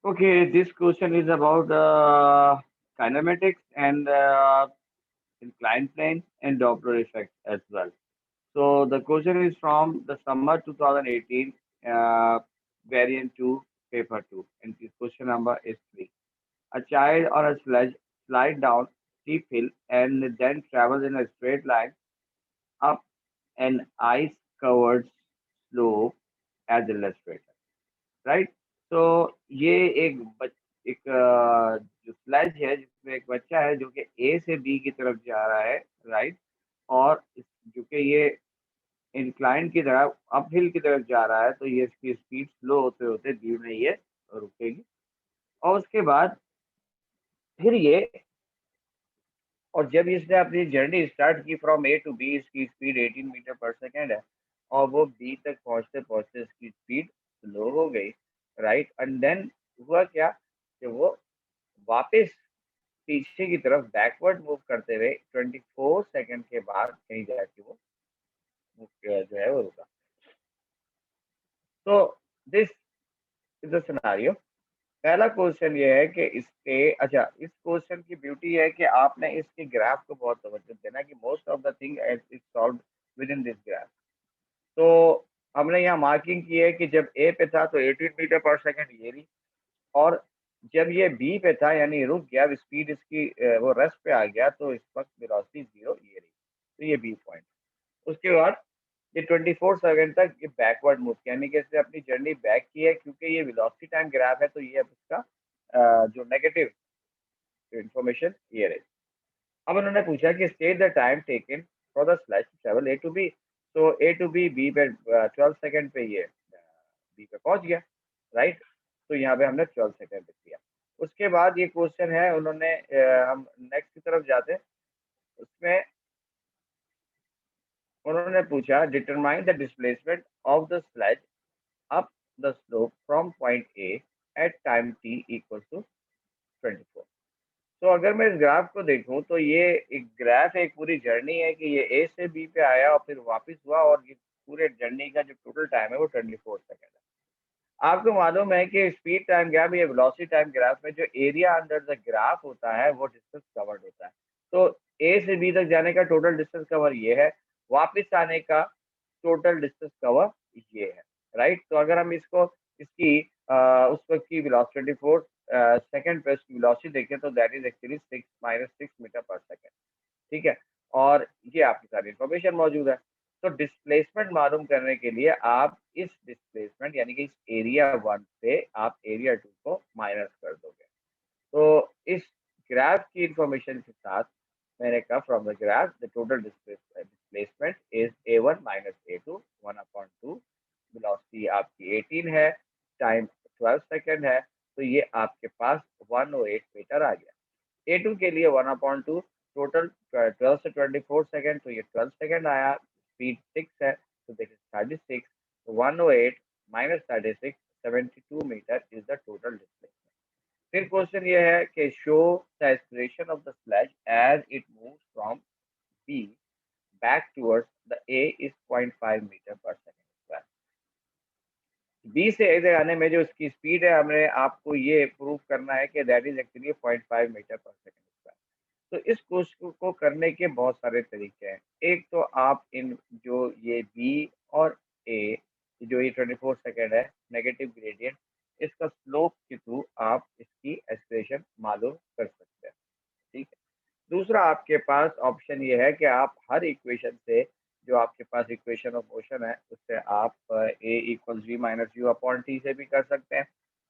Okay, this question is about kinematics and inclined plane and Doppler effect as well. So the question is from the summer 2018 uh, variant 2, paper 2, and the question number is 3. A child on a sledge slide down steep hill and then travels in a straight line up an ice-covered slope as illustrated. Right. तो ये एक जो sledge है जिसमें एक बच्चा है जो कि ए से बी की तरफ जा रहा है, राइट। और जो कि ये इंक्लाइन की तरफ अपहिल की तरफ जा रहा है, तो ये इसकी स्पीड स्लो होते होते बी में ये रुकेगी। और उसके बाद फिर ये, और जब इसने अपनी जर्नी स्टार्ट की फ्रॉम ए टू बी, इसकी स्पीड 18 मीटर पर सेकेंड है, और वो बी तक पहुंचते पहुंचते इसकी स्पीड स्लो हो गई, राइट। एंड देन हुआ क्या कि वो वापस पीछे की तरफ बैकवर्ड मूव करते हुए 24 सेकंड के बाद कहीं जाके वो जो है वो रुका। तो दिस इज द सिनेरियो। पहला क्वेश्चन ये है कि इसके, अच्छा, इस क्वेश्चन की ब्यूटी है कि आपने इसके ग्राफ को बहुत तवज्जो देना कि most of the thing is solved with in this graph. तो हमने यहाँ मार्किंग की है कि जब ए पे था तो 18 मीटर पर सेकंड ये रही, और जब ये बी पे था यानी रुक गया, स्पीड इसकी वो रेस्ट पे आ गया, तो इस वक्त वेलोसिटी 0 ये रही। तो ये बी पॉइंट। उसके बाद ये 24 सेकंड तक ये बैकवर्ड मूव किया, यानी कि इसने अपनी जर्नी बैक की है, क्योंकि ये वेलोसिटी टाइम ग्राफ है, तो ये अब इसका जो नेगेटिव इंफॉर्मेशन ये रही। अब उन्होंने पूछा कि state the time taken for the slash travel A to B. तो ए टू बी, बी पे 12 सेकंड पे ये बी पे पहुंच गया, राइट। तो यहाँ पे हमने 12 सेकंड लिख दिया। उसके बाद ये क्वेश्चन है, उन्होंने हम नेक्स्ट की तरफ जाते हैं। उसमें उन्होंने पूछा determine the displacement of the sledge up the slope from point A at time T equal to 24। तो अगर मैं इस ग्राफ को देखूं तो ये एक ग्राफ, एक पूरी जर्नी है कि ये ए से बी पे आया और फिर वापस हुआ, और ये पूरे जर्नी का जो टोटल टाइम है वो 24 सेकंड है। आपको मालूम है कि स्पीड टाइम ग्राफ या वेलोसिटी टाइम ग्राफ में जो एरिया अंडर द ग्राफ होता है वो डिस्टेंस कवर्ड होता है। तो ए से बी तक जाने का टोटल डिस्टेंस कवर ये है, वापस आने का टोटल डिस्टेंस कवर ये है, राइट। तो अगर हम इसको इसकी उस वक्त की वेलोसिटी 24 सेकंड पे उसकी वेलोसिटी देखें तो that is actually 6 metre per second, ठीक है। और ये आपकी सारी इंफॉर्मेशन मौजूद है। तो डिस्प्लेसमेंट मालूम करने के लिए आप इस डिस्प्लेसमेंट यानी कि इस एरिया 1 से आप एरिया 2 को माइनस कर दोगे। तो इस ग्राफ की इंफॉर्मेशन के साथ मैंने कहा from the graph the total displacement is a1 minus a2 1/2। Velocity आपकी 18 है, टाइम 12 सेकंड है, तो ये आपके पास 108 मीटर आ गया। ए टू के लिए 1/2 टोटल 12 से 24 सेकंड, तो ये 12 सेकंड आया। स्पीड 6 है, तो देखिए 36, 108 minus 36, 72 metre is the total displacement. फिर क्वेश्चन ये है कि show the acceleration of the sledge as it moves from B back towards the A is 0.5 metre per second. B से ए तक आने में जो इसकी स्पीड है, हमें आपको ये प्रूव करना है कि that is actually 0.5 metre per second. तो इस क्वेश्चन को करने के बहुत सारे तरीके हैं। एक तो आप इन जो ये बी और ए जो ये 24 सेकंड है नेगेटिव ग्रेडियंट, इसका स्लोप के थ्रू आप इसकी एक्सप्रेशन मालूम कर सकते हैं, ठीक है। दूसरा आपके पास ऑप्शन ये है कि आप हर इक्वेशन से, जो आपके पास इक्वेशन ऑफ मोशन है, उससे आप A equals V minus U upon T से भी कर सकते हैं।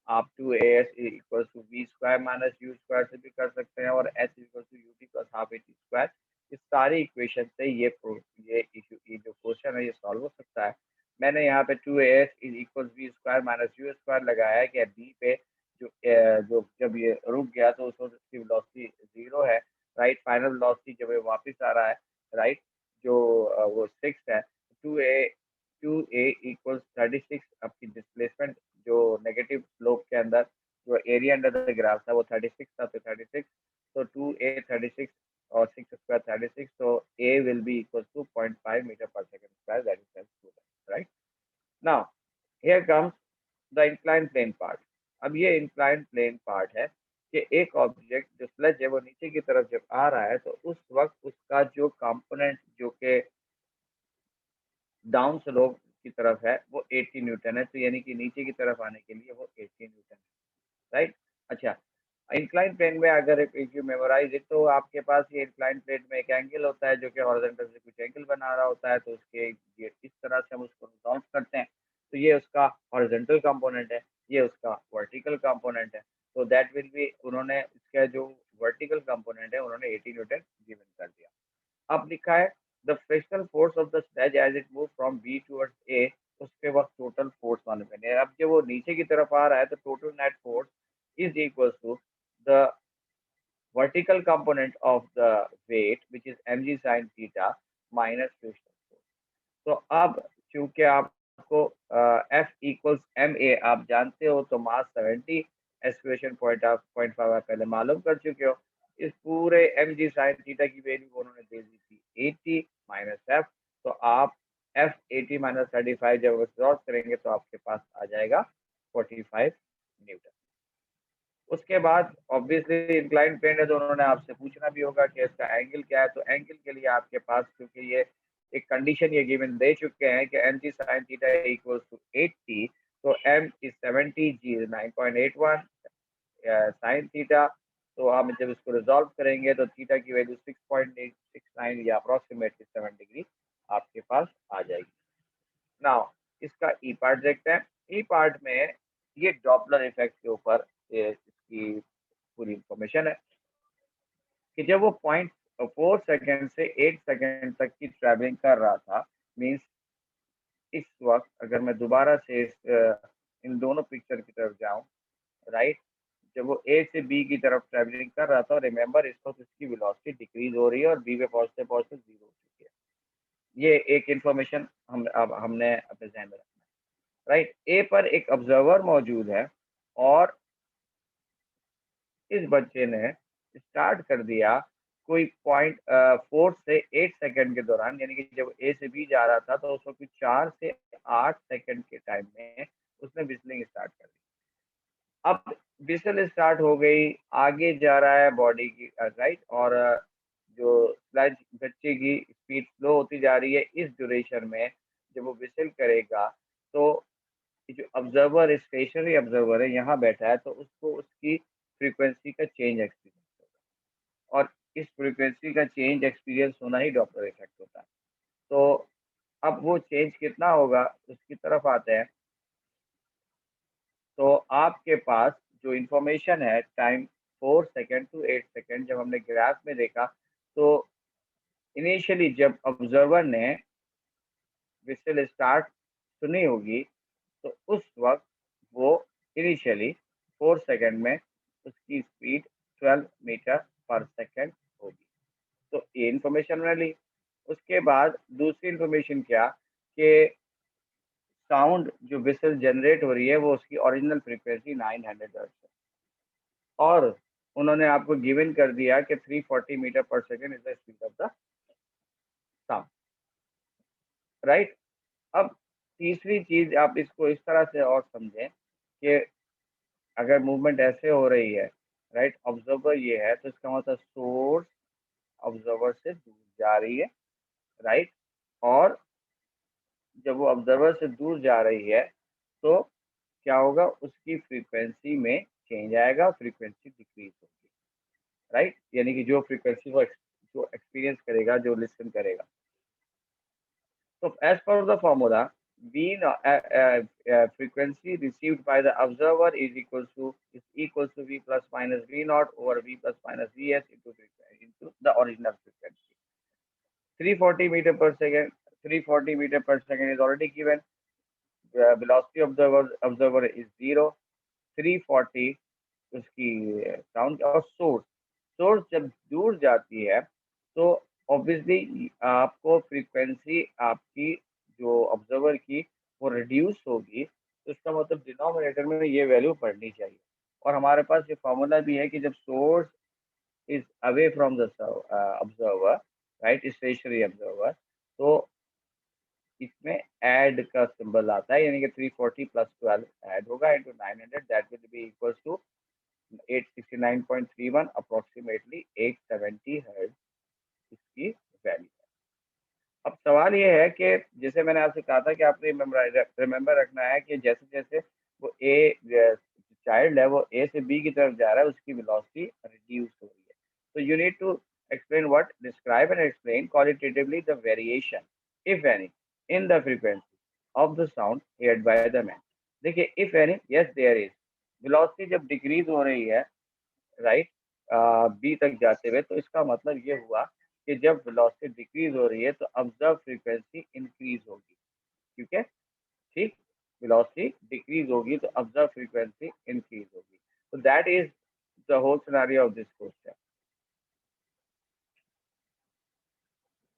आप 2as equals to V square minus U square से भी कर सकते हैं, और H equals to U T plus half A T square. इस सारी इक्वेशन से ये जो क्वेश्चन है ये सॉल्व हो सकता है। मैंने यहाँ पे 2as equals we square minus U square लगाया है कि बी पे जो जब ये रुक गया तो उस वक्त उसकी वेलोसिटी 0 है, राइट। फाइनल वेलोसिटी जब ये वापस आ रहा है, राइट, जो वो 6 है। 2a इक्वल्स 36, आपकी डिस्प्लेसमेंट जो नेगेटिव स्लोप के अंदर जो एरिया अंडर द ग्राफ था वो 36 था, तो 36, तो 2a 36 और 6 स्क्वायर 36, तो a will be equal to 0.5 metre per second square, that is right. Now here comes the incline plane part. अब ये इंक्लाइन प्लेन पार्ट है कि एक ऑब्जेक्ट जो स्लेज है वो नीचे की तरफ जब आ रहा है तो उस वक्त उसका जो कंपोनेंट जो कि डाउन स्लोप की तरफ है वो 80 न्यूटन है, तो यानी कि नीचे की तरफ आने के लिए वो 80 न्यूटन है, राइट। अच्छा, इंक्लाइन प्लेन में अगर इफ यू मेमोराइज इट, तो आपके पास ये इंक्लाइन प्लेन में एक एंगल होता है जो कि हॉरिजॉन्टल से कुछ एंगल बना रहा होता है, तो उसके ये इस तरह से हम उसको रिजॉल्व करते हैं। तो ये उसका हॉरिजॉन्टल कंपोनेंट है, ये उसका वर्टिकल कंपोनेंट है। तो दैट विल बी, उन्होंने इसका जो वर्टिकल कंपोनेंट है उन्होंने 80 न्यूटन गिवन कर दिया। अब लिखा है the frictional force of the sledge as it move from B towards A, उसके बाद टोटल फोर्स मालूम करनी है। अब जब वो नीचे की तरफ आ रहा है तो total net force is equal to the vertical component of the weight which is mg sin theta minus frictional force। तो अब चूंकि आपको F इक्वल्स एम ए आप जानते हो, तो मास 70, एक्सप्रेशन पॉइंट 5 आप पहले मालूम कर चुके हो। इस पूरे एम जी साइन थीटा की वैल्यू उन्होंने दे दी थी 80 माइनस एफ, तो आप एफ 80 माइनस 35 जब सॉल्व करेंगे तो आपके पास आ जाएगा 45 न्यूटन। उसके बाद ऑब्वियसली इंक्लाइन प्लेन है तो उन्होंने आपसे पूछना भी होगा कि इसका एंगल क्या है। तो एंगल के लिए आपके पास, क्योंकि ये एक कंडीशन ये गिवन दे चुके हैं कि m g sine theta equals to 80, तो m is 70, g is 9.81 sine theta. तो आप जब इसको रिजॉल्व करेंगे तो थीटा की वैल्यू 6.869 या अप्रोक्सीमेटली 7 डिग्री आपके पास आ जाएगी। नाउ इसका ई पार्ट देखते हैं। ई पार्ट में ये डॉपलर इफेक्ट के ऊपर इसकी पूरी इंफॉर्मेशन है कि जब वो 0.4 सेकेंड से 8 सेकेंड तक की ट्रैवलिंग कर रहा था, मीन्स इस वक्त अगर मैं दोबारा से इन दोनों पिक्चर की तरफ जाऊं, राइट, जब वो ए से बी की तरफ ट्रैवलिंग कर रहा था, रिमेंबर इस वक्त इसकी वेलोसिटी डिक्रीज हो रही है और बी पे पहुंचते पहुंचते जीरो हो चुकी है। ये एक इंफॉर्मेशन अब हमने अपने जहन में रखना है, राइट। ए पर एक ऑब्जर्वर मौजूद है और इस बच्चे ने स्टार्ट कर दिया कोई 0.4 से 8 सेकंड के दौरान, यानी कि जब ए से बी जा रहा था तो उसको कुछ 4 से 8 सेकंड के टाइम में उसने विस्लिंग स्टार्ट कर दी। अब विसल स्टार्ट हो गई, आगे जा रहा है बॉडी की, राइट, और जो स्लेज बच्चे की स्पीड स्लो होती जा रही है। इस ड्यूरेशन में जब वो विसल करेगा तो जो ऑब्जर्वर स्टेशनरी ऑब्जर्वर है यहाँ बैठा है, तो उसको उसकी फ्रीक्वेंसी का चेंज एक्सपीरियंस होगा, और इस फ्रीक्वेंसी का चेंज एक्सपीरियंस होना ही डॉपलर इफेक्ट होता है। तो अब वो चेंज कितना होगा उसकी तरफ आते हैं। तो आपके पास जो इंफॉर्मेशन है टाइम 4 सेकेंड टू 8 सेकेंड, जब हमने ग्राफ में देखा तो इनिशियली जब ऑब्जर्वर ने विसल स्टार्ट सुनी होगी तो उस वक्त वो इनिशियली 4 सेकेंड में उसकी स्पीड 12 मीटर पर सेकेंड होगी। तो ये इंफॉर्मेशन मैंने ली। उसके बाद दूसरी इंफॉर्मेशन क्या कि साउंड जो विसल जनरेट हो रही है वो उसकी ओरिजिनल फ्रीक्वेंसी 900 हर्ट्ज है, और उन्होंने आपको गिवन कर दिया कि 340 मीटर पर second is the speed of the sound, right. अब तीसरी चीज आप इसको इस तरह से और समझें कि अगर मूवमेंट ऐसे हो रही है, राइट, ऑब्जर्वर ये है तो इसका मतलब सोर्स ऑब्जर्वर से दूर जा रही है, राइट, और जब वो ऑब्जर्वर से दूर जा रही है तो क्या होगा, उसकी फ्रीक्वेंसी में चेंज आएगा, फ्रीक्वेंसी डिक्रीज होगी, राइट, यानी कि जो फ्रीक्वेंसी वो जो एक्सपीरियंस करेगा, जो लिसन करेगा। So as per the formula, frequency received by the observer is equals to V plus minus V naught over V plus minus Vs into the original frequency. 340 meter per second. 340 meter per second is already given. The velocity of the observer is 0. 340 उसकी sound, और source जब दूर जाती है तो obviously आपको frequency आपकी जो ऑब्जर्वर की वो रिड्यूस होगी, तो इसका मतलब डिनोमिनेटर में ये वैल्यू पढ़नी चाहिए। और हमारे पास ये फार्मूला भी है कि जब source is away from the observer, right, stationary observer, तो इसमें ऐड का सिंबल आता है, यानी कि 340 प्लस 12 ऐड होगा into 900, that will be equals to 869.31, approximately 870 hertz इसकी वैल्यू। अब सवाल ये है कि जैसे मैंने आपसे कहा था कि आपने रिमेम्बर रखना है कि जैसे जैसे वो चाइल्ड है वो ए से बी की तरफ जा रहा है, उसकी वेलोसिटी रिड्यूस हो रही है। तो you need to explain what, describe and explain qualitatively the variation if any in the frequency of the sound heard by the man. देखिए, if any, yes there is. Velocity जब decrease हो रही है, right, B तक जाते हुए, तो इसका मतलब ये हुआ कि जब वेलोसिटी डिक्रीज हो रही है तो ऑब्जर्व फ्रीक्वेंसी इंक्रीज होगी। ठीक है, ठीक, वेलोसिटी डिक्रीज होगी तो ऑब्जर्व फ्रीक्वेंसी इंक्रीज होगी। तो that is the whole scenario of this question.